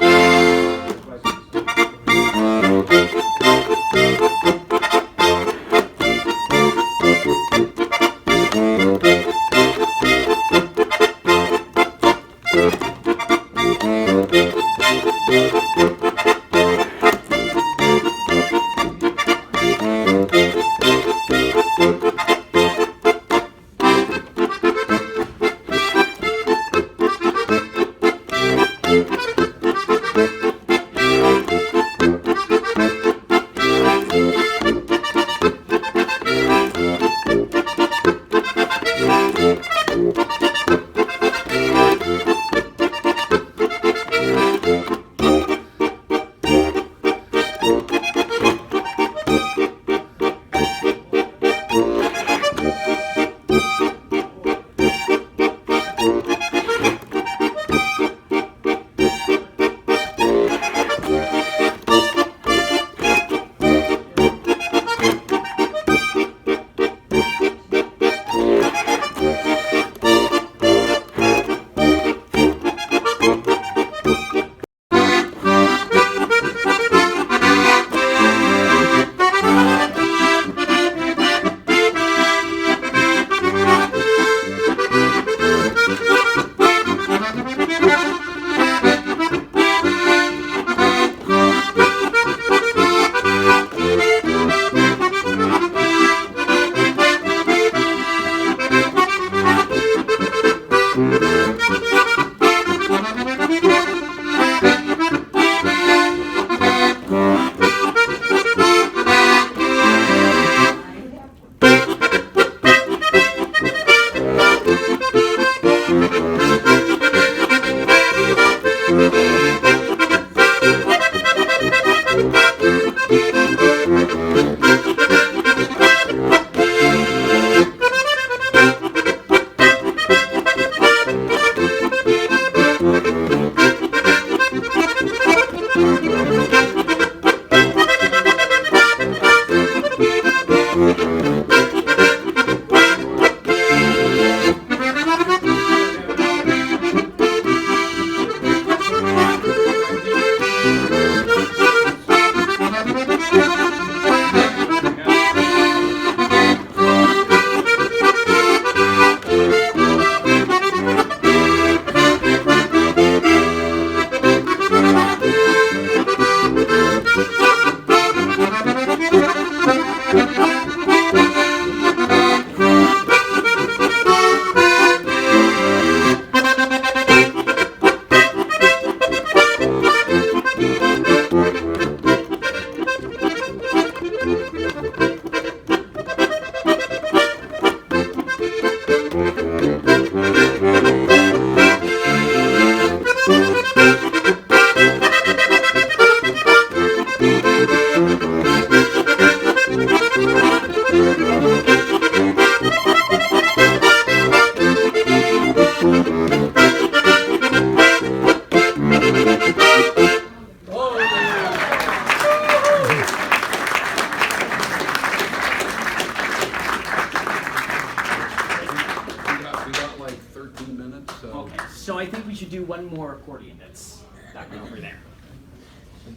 accordion. That's that one over there.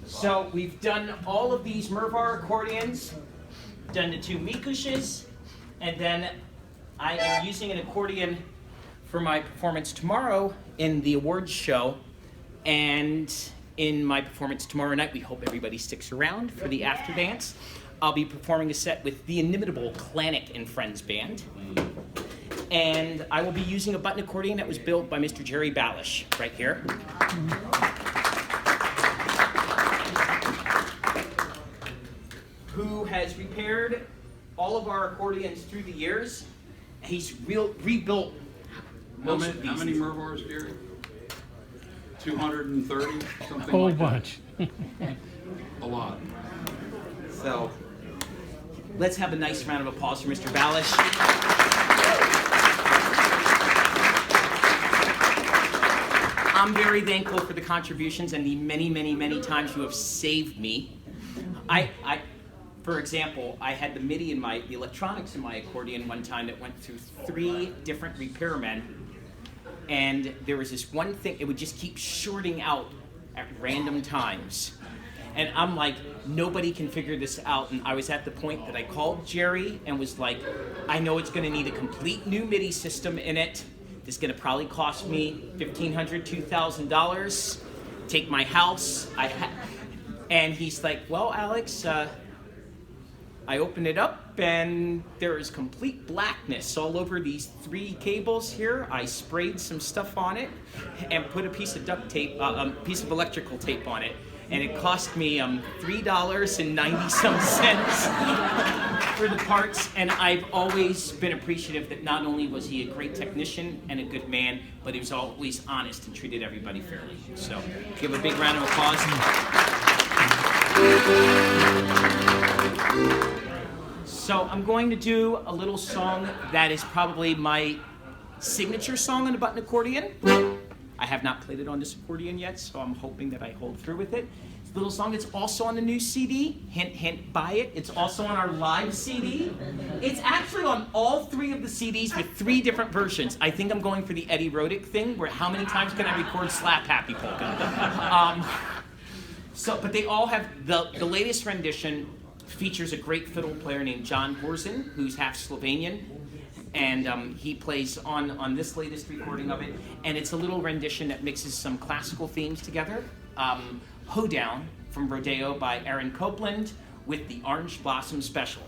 So we've done all of these Mervar accordions, done the 2 Mikushes, and then I am using an accordion for my performance tomorrow in the awards show. And in my performance tomorrow night, we hope everybody sticks around for the after dance. I'll be performing a set with the inimitable Clanic and Friends Band. And I will be using a button accordion that was built by Mr. Jerry Balish, right here. Who has repaired all of our accordions through the years. He's rebuilt How most of these. many Mervars, Gary? 230, something Whole like that? bunch. A lot. So let's have a nice round of applause for Mr. Balish. I'm very thankful for the contributions and the many, many, many times you have saved me. For example, I had the MIDI in the electronics in my accordion one time that went through 3 different repairmen. And there was this one thing, it would just keep shorting out at random times. And I'm like, nobody can figure this out. And I was at the point that I called Jerry and was like, I know it's gonna need a complete new MIDI system in it. This is gonna probably cost me $1,500, $2,000. Take my house. And he's like, well, Alex, I opened it up and there is complete blackness all over these 3 cables here. I sprayed some stuff on it and put a piece of duct tape, piece of electrical tape on it. And it cost me $3.90 for the parts. And I've always been appreciative that not only was he a great technician and a good man, but he was always honest and treated everybody fairly. So give a big round of applause. So I'm going to do a little song that is probably my signature song on a button accordion. I have not played it on this accordion yet, so I'm hoping that I hold through with it. It's a little song. It's also on the new CD. Hint, hint, buy it. It's also on our live CD. It's actually on all 3 of the CDs with 3 different versions. I think I'm going for the Eddie Rodick thing, where how many times can I record Slap Happy Polka? But they all have, the latest rendition features a great fiddle player named John Borzen, who's half Slovenian. And he plays on this latest recording of it. And it's a little rendition that mixes some classical themes together. Hoedown from Rodeo by Aaron Copeland with the Orange Blossom Special.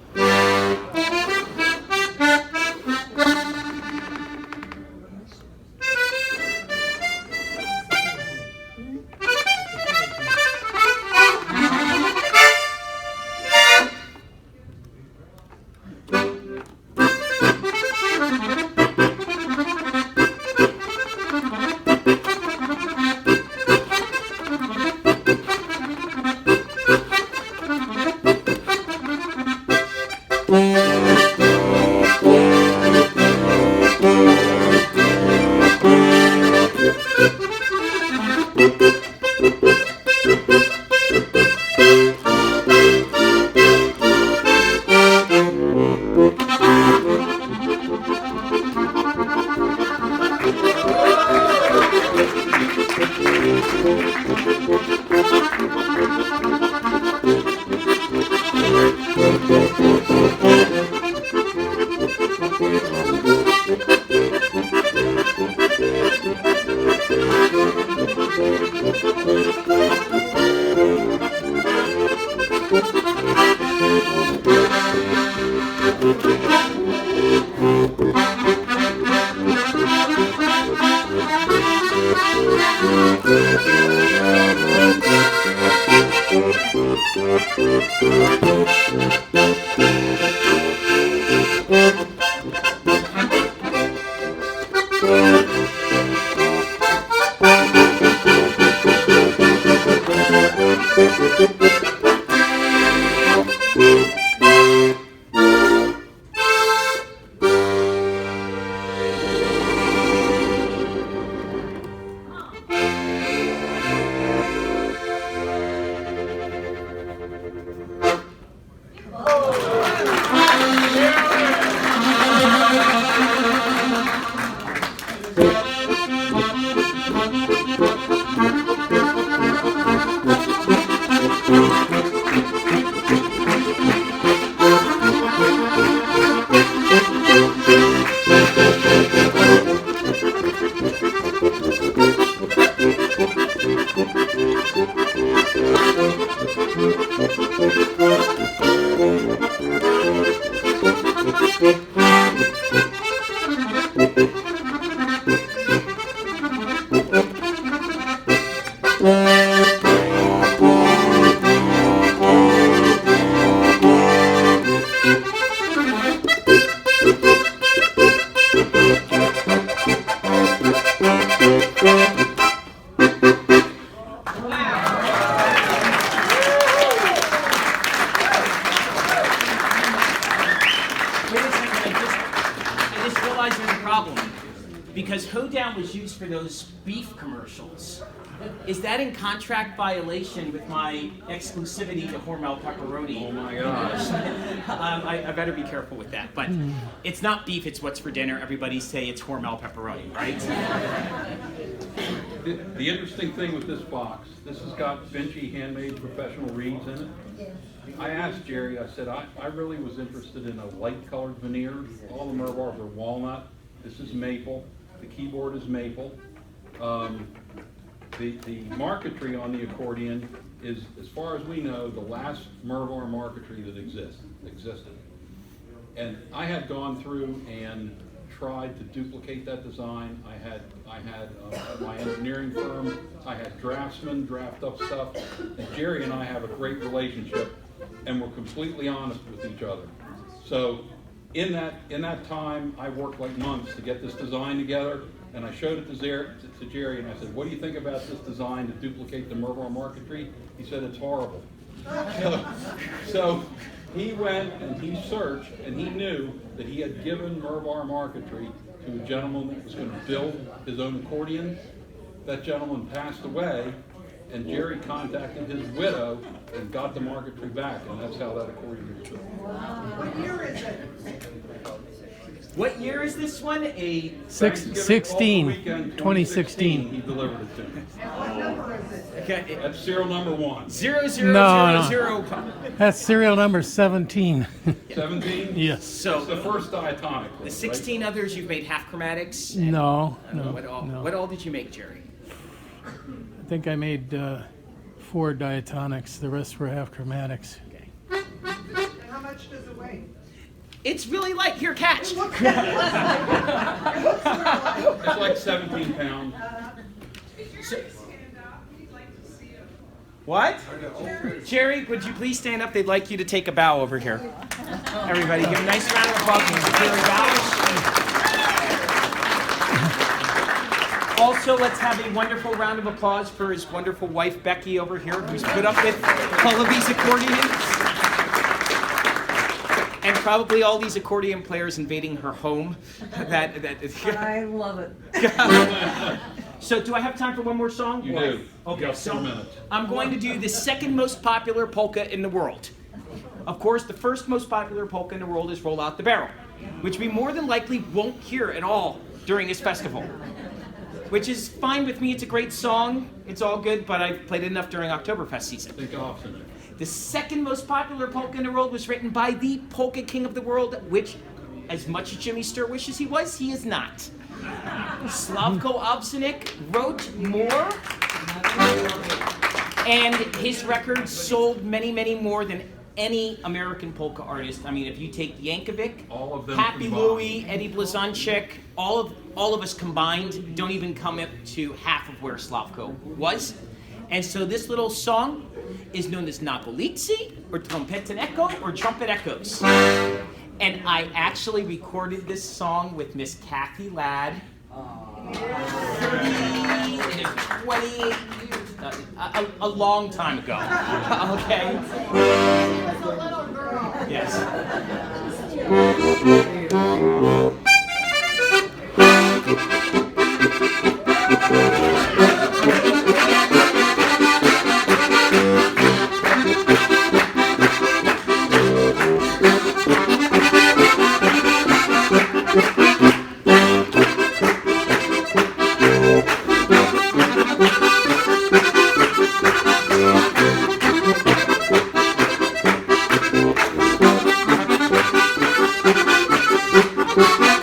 Wait a second, I just realized there's a problem. Because hoedown was used for those beef commercials. Is that in contract violation with my exclusivity to Hormel pepperoni? Oh my gosh. I better be careful with that. But it's not beef, it's what's for dinner. Everybody say it's Hormel pepperoni, right? The interesting thing with this box, this has got Vinci handmade professional reeds in it. I asked Jerry, I said, I really was interested in a light colored veneer. All the Mervars are walnut. This is maple. The keyboard is maple. The marquetry on the accordion is, as far as we know, the last Mervar marquetry that existed. And I had gone through and tried to duplicate that design. I had my engineering firm, I had draftsmen draft up stuff, and Jerry and I have a great relationship, and we're completely honest with each other. So in that time, I worked like months to get this design together, and I showed it to Jerry, and I said, what do you think about this design to duplicate the Mervar marquetry? He said, it's horrible. So he went and he searched, and he knew that he had given Mervar marquetry to a gentleman that was going to build his own accordion. That gentleman passed away, and Jerry contacted his widow and got the marquetry back, and that's how that accordion was built. What year is it? What year is this one? A Thanksgiving 16, over the weekend, 2016. He delivered it to me. What number is it? okay, That's serial number 1. 0000. That's serial number 17. 17? Yes. It's So the first diatonic. the 16 others you've made half chromatics. No, What all? no. What all did you make, Jerry? I think I made 4 diatonics. The rest were half chromatics. Okay. And how much does it weigh? It's really light. Here, catch. It looks sort of like- It's like 17 pounds. What? Jerry, would you please stand up? They'd like you to take a bow over here. Everybody, give a nice round of applause for Jerry Bowers. Also, let's have a wonderful round of applause for his wonderful wife, Becky, over here, who's put up with all of these accordions. And probably all these accordion players invading her home. I love it. So, do I have time for one more song? You do. Okay, You got so 4 minutes. I'm going to do the second most popular polka in the world. Of course, the first most popular polka in the world is Roll Out the Barrel, which we more than likely won't hear at all during this festival. Which is fine with me. It's a great song. It's all good, but I've played it enough during Oktoberfest season. Think often. The second most popular polka in the world was written by the polka king of the world, which, as much as Jimmy Sturr wishes he is not. Slavko Obsinik wrote more, and his records sold many, many more than any American polka artist. I mean, if you take Yankovic, All of them Happy combined. Louie, Eddie Blazonczyk, all of us combined don't even come up to half of where Slavko was. And so this little song is known as Napolitsi, or Trompeteneko, or Trumpet Echoes. And I actually recorded this song with Miss Kathy Ladd 28 years, a long time ago. Okay? Yes. Thank you.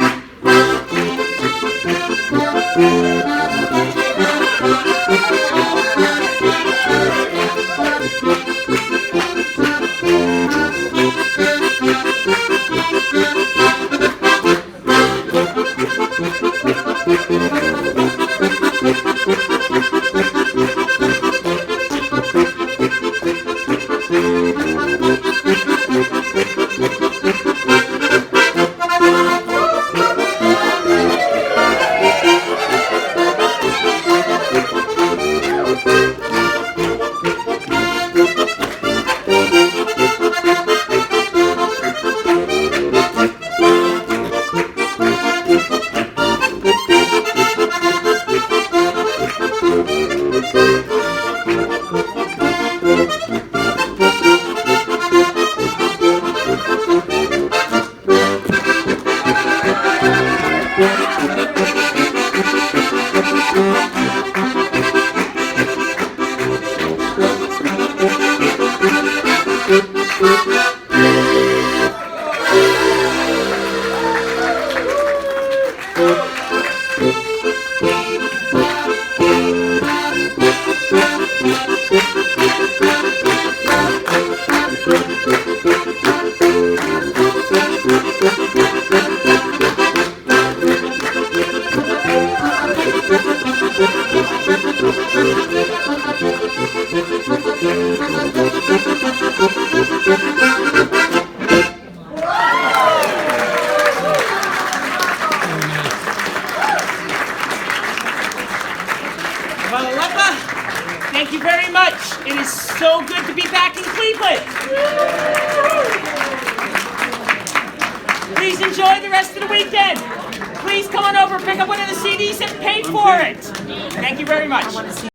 so good to be back in Cleveland. Please enjoy the rest of the weekend. Please come on over, pick up one of the CDs and pay for it. Thank you very much.